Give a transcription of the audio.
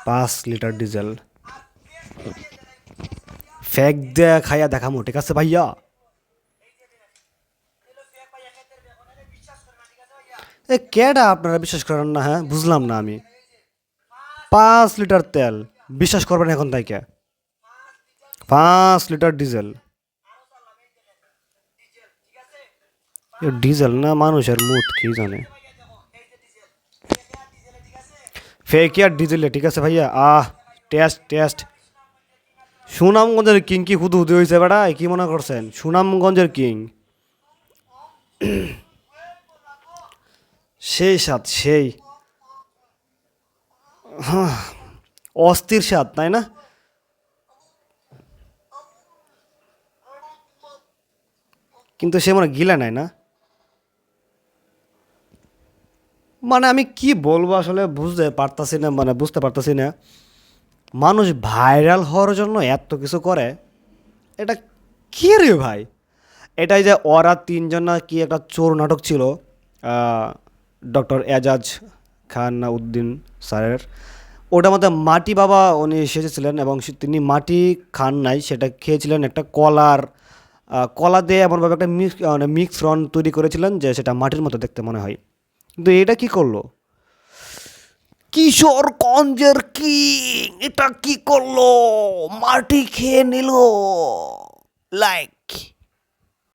5 litre diesel fake দিয়ে খাইয়া দেখামো, ঠিক আছে ভাইয়া? এ কেডা আপনারা বিশ্বাস করেন না? হ্যাঁ, বুঝলাম না আমি। 5 লিটার তেল বিশ্বাস করবেন এখন থেকে? 5 লিটার ডিজেল, ডিজেল না মানুষের মুত কি জানে। ফেক ইয়ার ডিজেলে, ঠিক আছে ভাইয়া। Test test. সুনামগঞ্জের কিং কি হুদু হুদু হয়েছে বেড়া? কি মনে করছেন সুনামগঞ্জের কিং? সেই স্বাদ, সেই অস্থির স্বাদ, তাই না? কিন্তু সে মনে হয় গিলা নাই না। মানে আমি কি বলবো আসলে বুঝতে পারতাছি না, মানে বুঝতে পারতাছি না। মানুষ ভাইরাল হওয়ার জন্য এত কিছু করে, এটা কি রে ভাই? এটাই যে ওরা তিনজন না কি একটা চোর নাটক ছিল, ডক্টর এজাজ খান না উদ্দিন স্যারের। ওটার মধ্যে মাটি বাবা উনি এসেছিলেন এবং তিনি মাটি খান নাই, সেটা খেয়েছিলেন একটা কলার, কলা দিয়ে এমনভাবে একটা মানে মিক্সরন তৈরি করেছিলেন যে সেটা মাটির মতো দেখতে মনে হয়। কিন্তু এটা কি করলো? কিশোরগঞ্জের কিং এটা কি করলো? মাটি খেয়ে নিল। লাইক